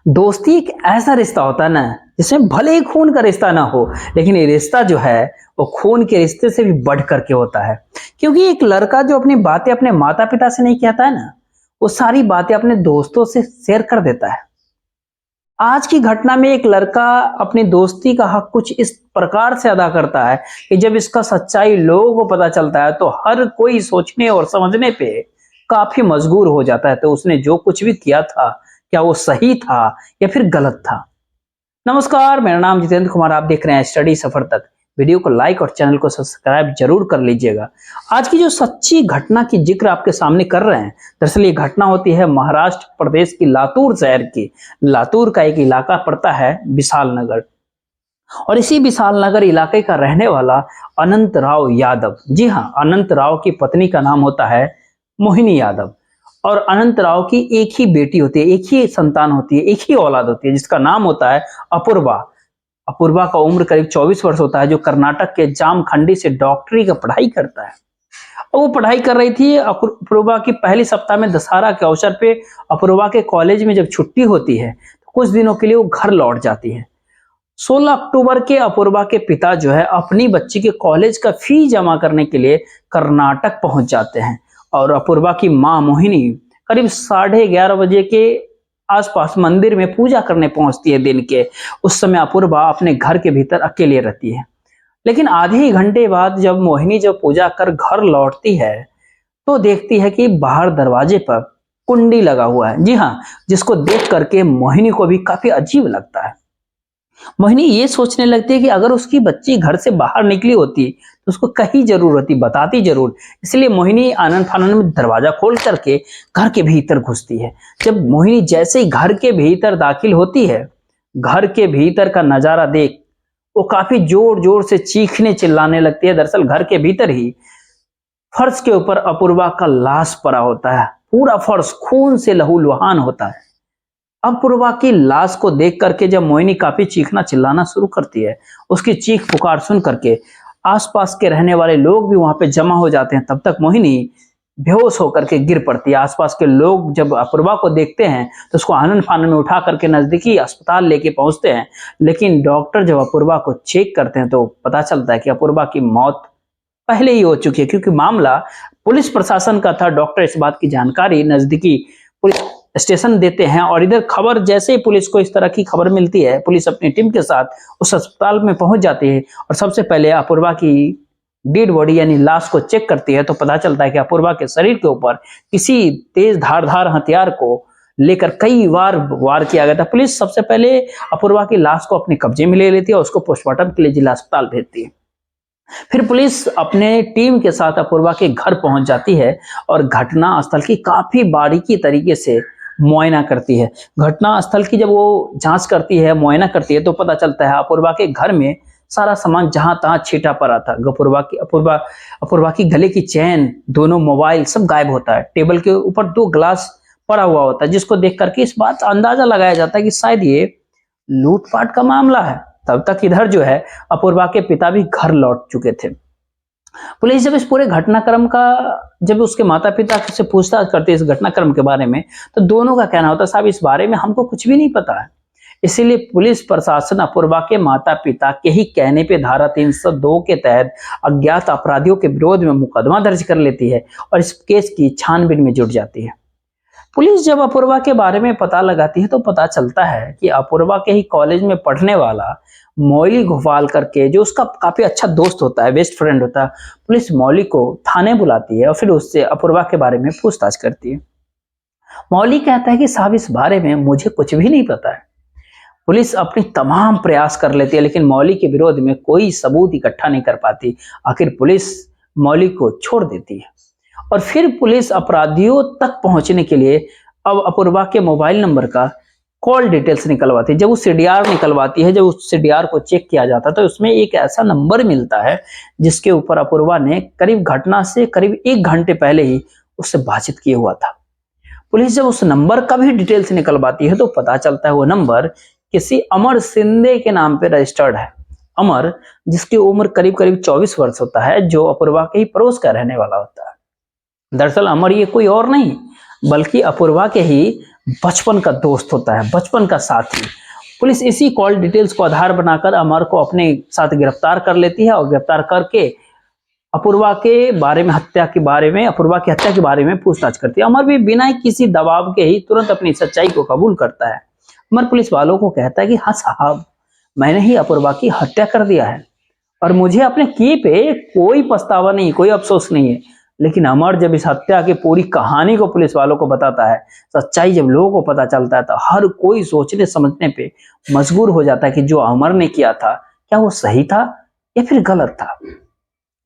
दोस्ती एक ऐसा रिश्ता होता है ना, जिसमें भले ही खून का रिश्ता ना हो, लेकिन ये रिश्ता जो है वो खून के रिश्ते से भी बढ़ करके होता है। क्योंकि एक लड़का जो अपनी बातें अपने माता पिता से नहीं कहता है ना, वो सारी बातें अपने दोस्तों से शेयर कर देता है। आज की घटना में एक लड़का अपनी दोस्ती का हक कुछ इस प्रकार से अदा करता है कि जब इसका सच्चाई लोगों को पता चलता है तो हर कोई सोचने और समझने पे काफी मजबूर हो जाता है। तो उसने जो कुछ भी किया था, क्या वो सही था या फिर गलत था? नमस्कार, मेरा नाम जितेंद्र कुमार, आप देख रहे हैं स्टडी सफर तक। वीडियो को लाइक और चैनल को सब्सक्राइब जरूर कर लीजिएगा। आज की जो सच्ची घटना की जिक्र आपके सामने कर रहे हैं, दरअसल ये घटना होती है महाराष्ट्र प्रदेश की लातूर शहर की। लातूर का एक इलाका पड़ता है विशाल नगर, और इसी विशाल नगर इलाके का रहने वाला अनंत राव यादव। जी हाँ, अनंत राव की पत्नी का नाम होता है मोहिनी यादव। और अनंत राव की एक ही बेटी होती है, एक ही संतान होती है, एक ही औलाद होती है, जिसका नाम होता है अपूर्वा। अपूर्वा का उम्र करीब 24 वर्ष होता है, जो कर्नाटक के जामखंडी से डॉक्टरी का पढ़ाई करता है। और वो पढ़ाई कर रही थी। अपूर्वा की पहली सप्ताह में दशहरा के अवसर पे अपूर्वा के कॉलेज में जब छुट्टी होती है तो कुछ दिनों के लिए वो घर लौट जाती है। 16 अक्टूबर के अपूर्वा के पिता जो है अपनी बच्ची के कॉलेज का फी जमा करने के लिए कर्नाटक पहुंच जाते हैं। और अपूर्वा की मां मोहिनी करीब 11:30 बजे के आसपास मंदिर में पूजा करने पहुंचती है दिन के। उस समय अपूर्वा अपने घर के भीतर अकेले रहती है। लेकिन आधे ही घंटे बाद जब मोहिनी जब पूजा कर घर लौटती है तो देखती है कि बाहर दरवाजे पर कुंडी लगा हुआ है। जी हाँ, जिसको देख करके मोहिनी को भी काफी अजीब लगता है। मोहिनी ये सोचने लगती है कि अगर उसकी बच्ची घर से बाहर निकली होती तो उसको कहीं जरूर होती, बताती जरूर। इसलिए मोहिनी आनंद फानंद में दरवाजा खोल करके घर के भीतर घुसती है। जब मोहिनी जैसे ही घर के भीतर दाखिल होती है, घर के भीतर का नजारा देख वो काफी जोर जोर से चीखने चिल्लाने लगती है। दरअसल घर के भीतर ही फर्श के ऊपर अपूर्वा का लाश पड़ा होता है। पूरा फर्श खून से लहूलुहान होता है। अपूर्वा की लाश को देख करके जब मोहिनी काफी चीखना चिल्लाना शुरू करती है, उसकी चीख पुकार सुन करके आसपास के रहने वाले लोग भी वहां पे जमा हो जाते हैं। तब तक मोहिनी बेहोश होकर के गिर पड़ती है। आसपास के लोग जब अपूर्वा को देखते हैं तो उसको आनन फानन में उठा करके नजदीकी अस्पताल लेके पहुंचते हैं। लेकिन डॉक्टर जब अपूर्वा को चेक करते हैं तो पता चलता है कि अपूर्वा की मौत पहले ही हो चुकी है, क्योंकि मामला पुलिस प्रशासन का था। डॉक्टर इस बात की जानकारी नजदीकी पुलिस स्टेशन देते हैं, और इधर खबर जैसे ही पुलिस को इस तरह की खबर मिलती है, पुलिस अपनी टीम के साथ उस अस्पताल में पहुंच जाती है और सबसे पहले अपूर्वा की डेड बॉडी यानी लाश को चेक करती है। तो पता चलता है कि अपूर्वा के शरीर के ऊपर किसी तेज धारदार हथियार को लेकर कई बार वार किया गया था। पुलिस सबसे पहले अपूर्वा की लाश को अपने कब्जे में ले लेती है और उसको पोस्टमार्टम के लिए जिला अस्पताल भेजती है। फिर पुलिस अपने टीम के साथ अपूर्वा के घर पहुंच जाती है और घटना स्थल की काफी बारीकी तरीके से मुआयना करती है। घटना स्थल की जब वो जांच करती है, मुआयना करती है, तो पता चलता है अपूर्वा के घर में सारा सामान जहां तहां छीटा पड़ा था। अपूर्वा की गले की चेन, दोनों मोबाइल सब गायब होता है। टेबल के ऊपर 2 ग्लास पड़ा हुआ होता है, जिसको देख करके इस बात अंदाजा लगाया जाता है कि शायद ये लूटपाट का मामला है। तब तक इधर जो है अपूर्वा के पिता भी घर लौट चुके थे। पुलिस जब इस पूरे घटनाक्रम का जब उसके माता पिता से पूछताछ करती है इस घटनाक्रम के बारे में, तो दोनों का कहना होता है साहब इस बारे में हमको कुछ भी नहीं पता है। इसीलिए पुलिस प्रशासन अपूर्वा के माता पिता के ही कहने पे धारा 302 के तहत अज्ञात अपराधियों के विरोध में मुकदमा दर्ज कर लेती है और इस केस की छानबीन में जुट जाती है। पुलिस जब अपूर्वा के बारे में पता लगाती है तो पता चलता है कि अपूर्वा के ही कॉलेज में पढ़ने वाला मौली घोपाल करके, जो उसका काफी अच्छा दोस्त होता है, बेस्ट फ्रेंड होता है। पुलिस मौली को थाने बुलाती है और फिर उससे अपूर्वा के बारे में पूछताछ करती है। मौली कहता है कि साहब इस बारे में मुझे कुछ भी नहीं पता है। पुलिस अपनी तमाम प्रयास कर लेती है, लेकिन मौली के विरोध में कोई सबूत इकट्ठा नहीं कर पाती। आखिर पुलिस मौली को छोड़ देती है और फिर पुलिस अपराधियों तक पहुंचने के लिए अब अपूर्वा के मोबाइल नंबर का कॉल डिटेल्स निकलवाती है। जब वो सीडीआर निकलवाती है, जब उस सीडीआर को चेक किया जाता है तो उसमें एक ऐसा नंबर मिलता है जिसके ऊपर अपूर्वा ने करीब घटना से करीब 1 घंटे पहले ही उससे बातचीत किया हुआ था। पुलिस जब उस नंबर का भी डिटेल्स निकलवाती है तो पता चलता है वो नंबर किसी अमर सिंधे के नाम पे रजिस्टर्ड है। अमर, जिसकी उम्र करीब करीब 24 वर्ष होता है, जो अपूर्वा के ही पड़ोस का रहने वाला होता है। दरअसल अमर ये कोई और नहीं बल्कि अपूर्वा के ही बचपन का दोस्त होता है, बचपन का साथी। पुलिस इसी कॉल डिटेल्स को आधार बनाकर अमर को अपने साथ गिरफ्तार कर लेती है और गिरफ्तार करके अपूर्वा के बारे में अपूर्वा की हत्या के बारे में पूछताछ करती है। अमर भी बिना किसी दबाव के ही तुरंत अपनी सच्चाई को कबूल करता है। अमर पुलिस वालों को कहता है कि हाँ साहब, मैंने ही अपूर्वा की हत्या कर दिया है और मुझे अपने किए पे कोई पछतावा नहीं, कोई अफसोस नहीं है। लेकिन अमर जब इस हत्या की पूरी कहानी को पुलिस वालों को बताता है, सच्चाई जब लोगों को पता चलता है, तो हर कोई सोचने समझने पे मजबूर हो जाता है कि जो अमर ने किया था क्या वो सही था या फिर गलत था।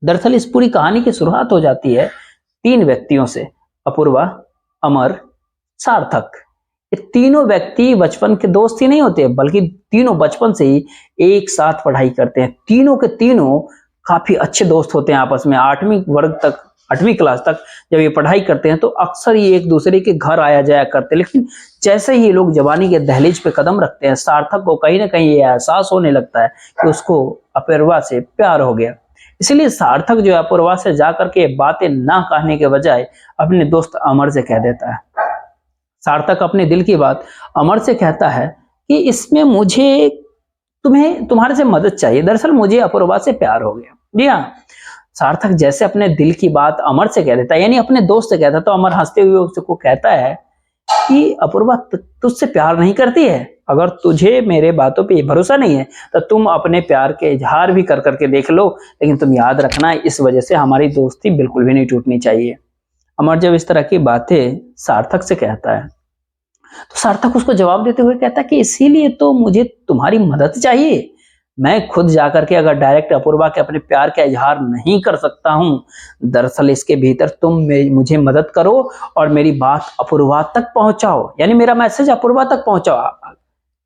दरअसल इस पूरी कहानी की शुरुआत हो जाती है 3 व्यक्तियों से, अपूर्वा, अमर, सार्थक। ये तीनों व्यक्ति बचपन के दोस्त ही नहीं होते, बल्कि तीनों बचपन से ही एक साथ पढ़ाई करते हैं। तीनों के तीनों काफी अच्छे दोस्त होते हैं आपस में। 8वीं क्लास तक जब ये पढ़ाई करते हैं तो अक्सर ये एक दूसरे के घर आया जाया करते हैं। लेकिन जैसे ही ये लोग जवानी के दहलीज पे कदम रखते हैं, सार्थक को कहीं ना कहीं ये एहसास होने लगता है कि उसको अपूर्वा से प्यार हो गया। इसलिए सार्थक जो है अपूर्वा से जाकर के बातें ना कहने के बजाय अपने दोस्त अमर से कह देता है। सार्थक अपने दिल की बात अमर से कहता है कि इसमें मुझे तुम्हारे से मदद चाहिए। दरअसल मुझे अपूर्वा से प्यार हो गया। जी हाँ, सार्थक जैसे अपने दिल की बात अमर से कह देता है, यानी अपने दोस्त से कहता है, तो अमर हंसते हुए उसको कहता है कि अपूर्वा तुझसे प्यार नहीं करती है। अगर तुझे मेरे बातों पे भरोसा नहीं है तो तुम अपने प्यार के इजहार भी कर करके देख लो, लेकिन तुम याद रखना इस वजह से हमारी दोस्ती बिल्कुल भी नहीं टूटनी चाहिए। अमर जब इस तरह की बातें सार्थक से कहता है तो सार्थक उसको जवाब देते हुए कहता है कि इसीलिए तो मुझे तुम्हारी मदद चाहिए। मैं खुद जाकर के अगर डायरेक्ट अपूर्वा के अपने प्यार का इजहार नहीं कर सकता हूं, दरअसल इसके भीतर तुम मुझे मदद करो और मेरी बात अपूर्वा तक पहुंचाओ, यानी मेरा मैसेज अपूर्वा तक पहुंचाओ।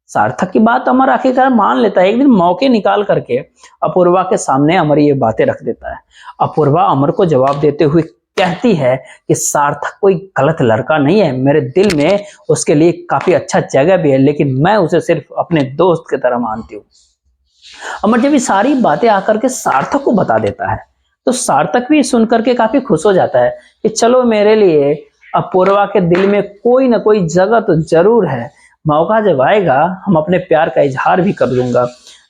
सार्थक की बात अमर आखिरकार मान लेता है। एक दिन मौके निकाल करके अपूर्वा के सामने अमर ये बातें रख देता है। अपूर्वा अमर को जवाब देते हुए कहती है कि सार्थक कोई गलत लड़का नहीं है, मेरे दिल में उसके लिए काफी अच्छा जगह भी है, लेकिन मैं उसे सिर्फ अपने दोस्त की तरह मानती हूँ। अमर जब ये सारी बातें आकर के सार्थक को बता देता है तो सार्थक भी सुनकर के काफी खुश हो जाता है कि चलो मेरे लिए अपूर्वा के दिल में कोई ना कोई जगह तो जरूर है, मौका जब आएगा हम अपने प्यार का इजहार भी कर दूंगा।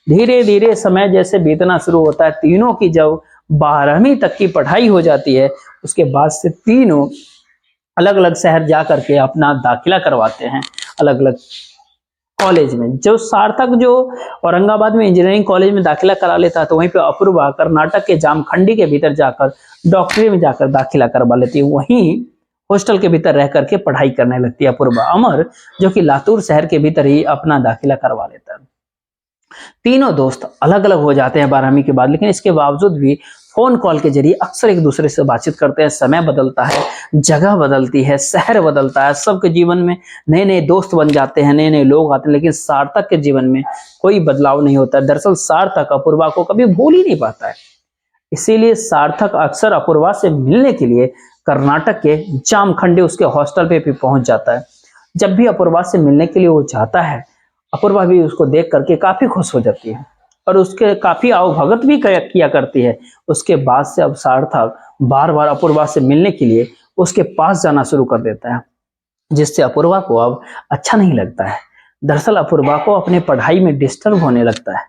धीरे धीरे समय जैसे बीतना शुरू होता है, तीनों की जब 12वीं तक की पढ़ाई हो जाती है, उसके बाद से तीनों अलग अलग शहर जा करके अपना दाखिला करवाते हैं अलग अलग कॉलेज में। जो सार्थक जो औरंगाबाद में इंजीनियरिंग कॉलेज में दाखिला करा लेता है, तो वहीं पे अपूर्वा कर्नाटक के जामखंडी के भीतर जाकर डॉक्टरी में जाकर दाखिला करवा लेती है। वहीं हॉस्टल के भीतर रह करके पढ़ाई करने लगती है अपूर्वा। अमर जो कि लातूर शहर के भीतर ही अपना दाखिला करवा लेता है। तीनों दोस्त अलग अलग हो जाते हैं 12वीं के बाद, लेकिन इसके बावजूद भी फोन कॉल के जरिए अक्सर एक दूसरे से बातचीत करते हैं। समय बदलता है, जगह बदलती है, शहर बदलता है, सबके जीवन में नए नए दोस्त बन जाते हैं, नए नए लोग आते हैं, लेकिन सार्थक के जीवन में कोई बदलाव नहीं होता। दरअसल सार्थक अपूर्वा को कभी भूल ही नहीं पाता है। इसीलिए सार्थक अक्सर अपूर्वा से मिलने के लिए कर्नाटक के जामखंडी उसके हॉस्टल पे भी पहुंच जाता है। जब भी अपूर्वा से मिलने के लिए वो जाता है, अपूर्वा भी उसको देख करके काफी खुश हो जाती है और उसके काफी आवभगत भी किया करती है। उसके बाद से अब सार्थक बार बार अपूर्वा से मिलने के लिए उसके पास जाना शुरू कर देता है, जिससे अपूर्वा को अब अच्छा नहीं लगता है। दरअसल अपूर्वा को अपने पढ़ाई में डिस्टर्ब होने लगता है,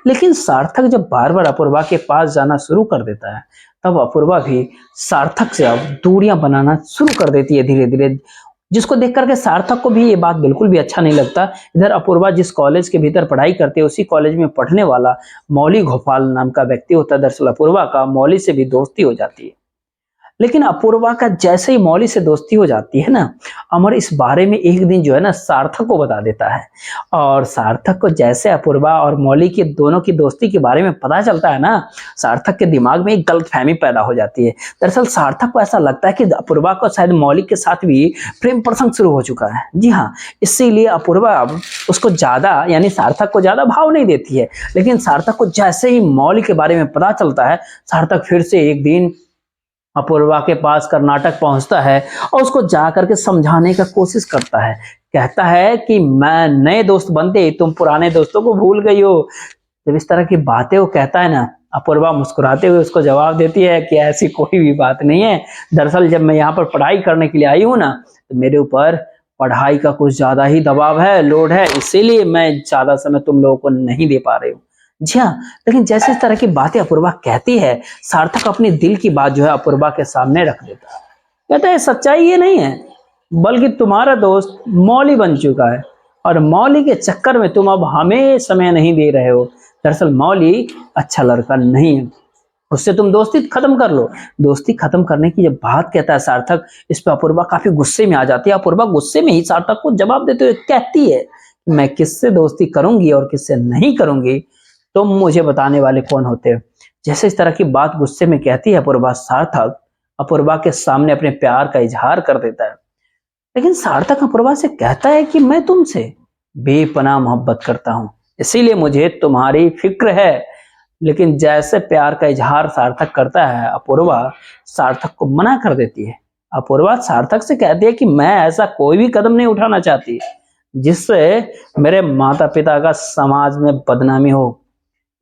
लेकिन सार्थक जब बार बार अपूर्वा के पास जाना शुरू कर देता है, तब अपूर्वा भी सार्थक से अब दूरियां बनाना शुरू कर देती है धीरे धीरे, जिसको देख करके सार्थक को भी ये बात बिल्कुल भी अच्छा नहीं लगता। इधर अपूर्वा जिस कॉलेज के भीतर पढ़ाई करती है, उसी कॉलेज में पढ़ने वाला मौली घोपाल नाम का व्यक्ति होता है। दरअसल अपूर्वा का मौली से भी दोस्ती हो जाती है। लेकिन अपूर्वा का जैसे ही मौली से दोस्ती हो जाती है ना, अमर इस बारे में एक दिन जो है ना सार्थक को बता देता है। और सार्थक को जैसे अपूर्वा और मौली की दोनों की दोस्ती के बारे में पता चलता है ना, सार्थक के दिमाग में एक गलतफहमी पैदा हो जाती है। दरअसल सार्थक को ऐसा लगता है कि अपूर्वा को शायद मौली के साथ भी प्रेम प्रसंग शुरू हो चुका है। जी हाँ, इसीलिए अपूर्वा अब उसको ज्यादा यानी सार्थक को ज्यादा भाव नहीं देती है। लेकिन सार्थक को जैसे ही मौली के बारे में पता चलता है, सार्थक फिर से एक दिन अपूर्वा के पास कर्नाटक पहुंचता है और उसको जा करके समझाने का कोशिश करता है। कहता है कि मैं नए दोस्त बनते तुम पुराने दोस्तों को भूल गई हो। जब इस तरह की बातें वो कहता है ना, अपूर्वा मुस्कुराते हुए उसको जवाब देती है कि ऐसी कोई भी बात नहीं है। दरअसल जब मैं यहाँ पर पढ़ाई करने के लिए आई हूँ ना, तो मेरे ऊपर पढ़ाई का कुछ ज्यादा ही दबाव है, लोड है, इसीलिए मैं ज्यादा समय तुम लोगों को नहीं दे पा रही हूँ। जी हाँ, लेकिन जैसे इस तरह की बातें अपूर्वा कहती है, सार्थक अपने दिल की बात जो है अपूर्वा के सामने रख देता है। कहता है सच्चाई ये नहीं है, बल्कि तुम्हारा दोस्त मौली बन चुका है और मौली के चक्कर में तुम अब हमें समय नहीं दे रहे हो। दरअसल मौली अच्छा लड़का नहीं है, उससे तुम दोस्ती खत्म कर लो। दोस्ती खत्म करने की जब बात कहता है सार्थक, इस पे अपूर्वा काफी गुस्से में आ जाती है। अपूर्वा गुस्से में ही सार्थक को जवाब देते हुए कहती है, मैं किससे दोस्ती करूंगी और किससे नहीं करूंगी, तुम मुझे बताने वाले कौन होते हो। जैसे इस तरह की बात गुस्से में कहती है अपूर्वा, सार्थक अपूर्वा के सामने अपने प्यार का इजहार कर देता है। लेकिन सार्थक अपूर्वा से कहता है कि मैं तुमसे बेपनाह मोहब्बत करता हूं, इसीलिए मुझे तुम्हारी फिक्र है। लेकिन जैसे प्यार का इजहार सार्थक करता है, अपूर्वा सार्थक को मना कर देती है। अपूर्वा सार्थक से कहती है कि मैं ऐसा कोई भी कदम नहीं उठाना चाहती जिससे मेरे माता पिता का समाज में बदनामी हो।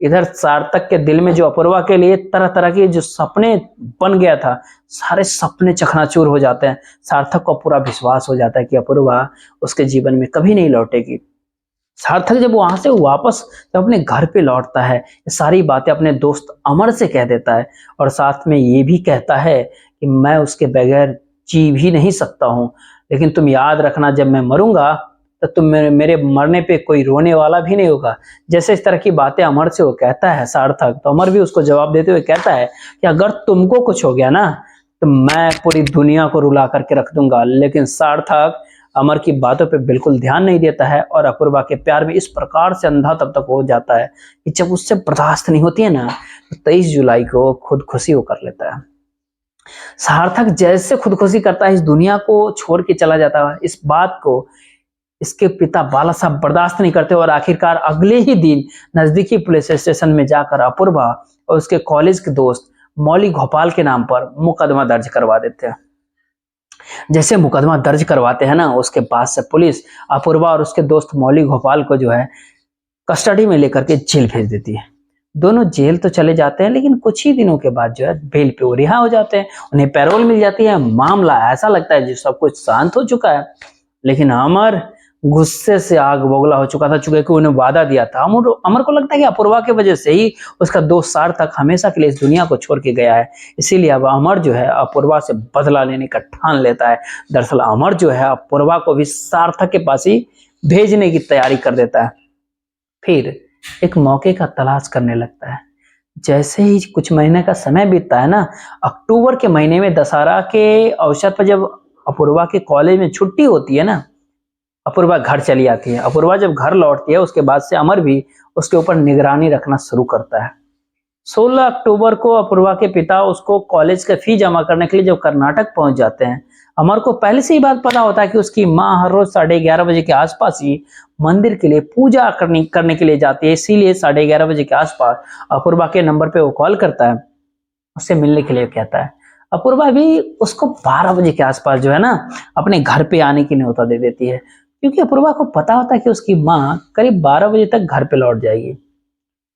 इधर सार्थक के दिल में जो अपूर्वा के लिए तरह तरह के जो सपने बन गया था, सारे सपने चकनाचूर हो जाते हैं। सार्थक को पूरा विश्वास हो जाता है कि अपूर्वा उसके जीवन में कभी नहीं लौटेगी। सार्थक जब वहां से वापस जब अपने घर पे लौटता है, ये सारी बातें अपने दोस्त अमर से कह देता है और साथ में ये भी कहता है कि मैं उसके बगैर जी भी नहीं सकता हूँ। लेकिन तुम याद रखना, जब मैं मरूंगा तो तुम मेरे मरने पे कोई रोने वाला भी नहीं होगा। जैसे इस तरह की बातें अमर से वो कहता है सार्थक, तो अमर भी उसको जवाब देते हुए कहता है कि अगर तुमको कुछ हो गया ना तो मैं पूरी दुनिया को रुला करके रख दूंगा। लेकिन सार्थक अमर की बातों पे बिल्कुल ध्यान नहीं देता है और अपूर्वा के प्यार में इस प्रकार से अंधा तब तक हो जाता है कि जब उससे बर्दाश्त नहीं होती है ना, तो 23 जुलाई को खुदकुशी वो कर लेता है। सार्थक जैसे खुदकुशी करता है, इस दुनिया को छोड़ के चला जाता है। इस बात को इसके पिता बाला साहब बर्दाश्त नहीं करते और आखिरकार अगले ही दिन नजदीकी पुलिस स्टेशन में जाकर अपूर्वा और उसके कॉलेज के दोस्त मौली गोपाल के नाम पर मुकदमा दर्ज करवा देते हैं। जैसे मुकदमा दर्ज करवाते हैं ना, उसके बाद से पुलिस अपूर्वा और उसके दोस्त मौली गोपाल को जो है कस्टडी में लेकर के जेल भेज देती है। दोनों जेल तो चले जाते हैं, लेकिन कुछ ही दिनों के बाद जो है बेल पे वो रिहा हो जाते हैं, उन्हें पैरोल मिल जाती है। मामला ऐसा लगता है जो सब कुछ शांत हो चुका है, लेकिन अमर गुस्से से आग बबूला हो चुका था, चूंकि उन्हें वादा दिया था। अमर को लगता है कि अपूर्वा की वजह से ही उसका दोस्त सार्थक हमेशा के लिए इस दुनिया को छोड़ के गया है, इसीलिए अब अमर जो है अपूर्वा से बदला लेने का ठान लेता है। दरअसल अमर जो है अपूर्वा को भी सार्थक के पास ही भेजने की तैयारी कर देता है। फिर एक मौके का तलाश करने लगता है। जैसे ही कुछ महीने का समय बीतता है ना, अक्टूबर के महीने में दशहरा के अवसर पर जब अपूर्वा के कॉलेज में छुट्टी होती है ना, अपूर्वा घर चली आती है। अपूर्वा जब घर लौटती है, उसके बाद से अमर भी उसके ऊपर निगरानी रखना शुरू करता है। 16 अक्टूबर को अपूर्वा के पिता उसको कॉलेज का फी जमा करने के लिए जब कर्नाटक पहुंच जाते हैं, अमर को पहले से ही बात पता होता है कि उसकी माँ हर रोज 11:30 बजे के आसपास ही मंदिर के लिए पूजा करने के लिए जाती है। इसीलिए 11:30 बजे के आसपास अपूर्वा के नंबर पे वो कॉल करता है, उससे मिलने के लिए कहता है। अपूर्वा भी उसको 12 बजे के आसपास जो है ना अपने घर पे आने की न्योता दे देती है, क्योंकि अपूर्वा को पता होता है कि उसकी माँ करीब 12 बजे तक घर पे लौट जाएगी।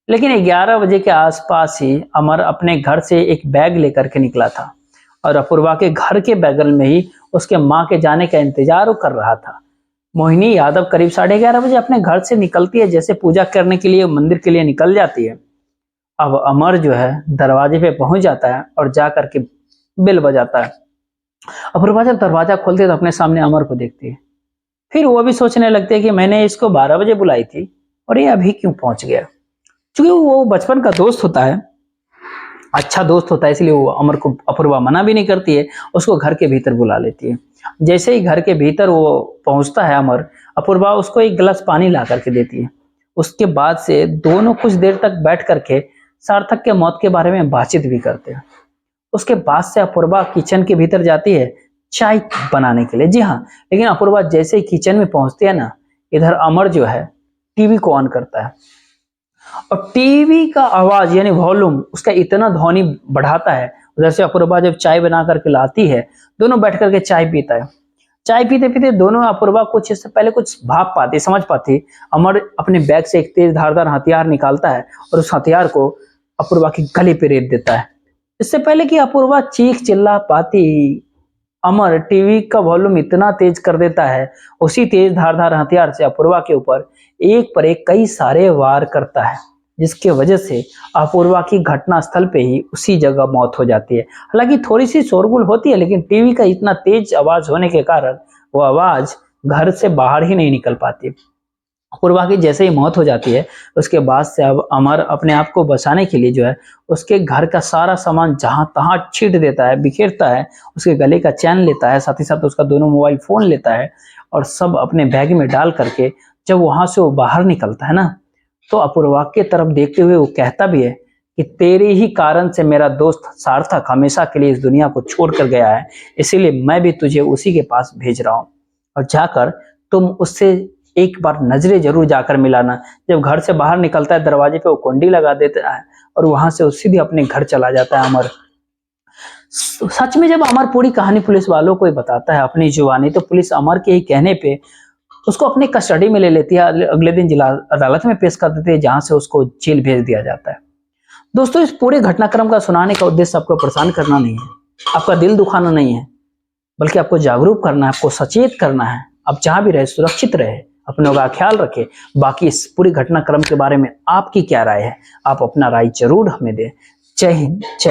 लेकिन 11 बजे के आसपास ही अमर अपने घर से एक बैग लेकर के निकला था और अपूर्वा के घर के बगल में ही उसके माँ के जाने का इंतजार कर रहा था। मोहिनी यादव करीब 11:30 बजे अपने घर से निकलती है, जैसे पूजा करने के लिए मंदिर के लिए निकल जाती है। अब अमर जो है दरवाजे पे पहुंच जाता है और जा करके बेल बजाता है। अपूर्वा जब दरवाजा खोलती है तो अपने सामने अमर को देखती है। फिर वो भी सोचने लगते हैं कि मैंने इसको 12 बजे बुलाई थी और ये अभी क्यों पहुंच गया। क्योंकि वो बचपन का दोस्त होता है, अच्छा दोस्त होता है, इसलिए वो अमर को अपूर्वा मना भी नहीं करती है, उसको घर के भीतर बुला लेती है। जैसे ही घर के भीतर वो पहुंचता है अमर, अपूर्वा उसको एक गिलास पानी ला करके देती है। उसके बाद से दोनों कुछ देर तक बैठ करके सार्थक के मौत के बारे में बातचीत भी करते हैं। उसके बाद से अपूर्वा किचन के भीतर जाती है चाय बनाने के लिए। जी हाँ, लेकिन अपूर्वा जैसे ही किचन में पहुंचती है ना, इधर अमर जो है टीवी को ऑन करता है और टीवी का आवाज यानी वॉल्यूम उसका इतना ध्वनि बढ़ाता है। उधर से अपूर्वा जब चाय बना करके लाती है, दोनों बैठ करके चाय पीता है। चाय पीते पीते दोनों अपूर्वा कुछ इससे पहले कुछ भाप पाती, समझ पाती। अमर अपने बैग से एक तेज धारदार हथियार निकालता है और उस हथियार को अपूर्वा के गले पे रेत देता है। इससे पहले कि अपूर्वा चीख चिल्ला पाती, अमर टीवी का वॉल्यूम इतना तेज कर देता है, उसी तेज धारदार हथियार से अपूर्वा के ऊपर एक पर एक कई सारे वार करता है, जिसके वजह से अपूर्वा की घटना स्थल पे ही उसी जगह मौत हो जाती है। हालांकि थोड़ी सी शोरगुल होती है, लेकिन टीवी का इतना तेज आवाज होने के कारण वो आवाज घर से बाहर ही नहीं निकल पाती। अपूर्वा की जैसे ही मौत हो जाती है, उसके बाद से अब अमर अपने आप को बचाने के लिए जो है उसके घर का सारा सामान जहां तहां छींट देता है, बिखेरता है। उसके गले का चैन लेता है, साथ ही साथ उसका दोनों मोबाइल फोन लेता है और सब अपने बैग में डाल करके जब वहां से वो बाहर निकलता है ना, तो अपूर्वा की तरफ देखते हुए वो कहता भी है कि तेरे ही कारण से मेरा दोस्त सार्थक हमेशा के लिए इस दुनिया को छोड़कर गया है, इसीलिए मैं भी तुझे उसी के पास भेज रहा हूँ और जाकर तुम उससे एक बार नजरें जरूर जाकर मिलाना। जब घर से बाहर निकलता है, दरवाजे पे वो कुंडी लगा देता है और वहां से वो सीधे अपने घर चला जाता है अमर। सच में जब अमर पूरी कहानी पुलिस वालों को ही बताता है अपनी जुबानी, तो पुलिस अमर के ही कहने पे उसको अपनी कस्टडी में ले लेती है, अगले दिन जिला अदालत में पेश कर देती है, जहां से उसको जेल भेज दिया जाता है। दोस्तों, इस पूरे घटनाक्रम का सुनाने का उद्देश्य आपको परेशान करना नहीं है, आपका दिल दुखाना नहीं है, बल्कि आपको जागरूक करना है, आपको सचेत करना है। आप जहां भी रहे सुरक्षित रहे, अपनों का ख्याल रखें। बाकी इस पूरी घटनाक्रम के बारे में आपकी क्या राय है, आप अपना राय जरूर हमें दें। जय हिंद, जय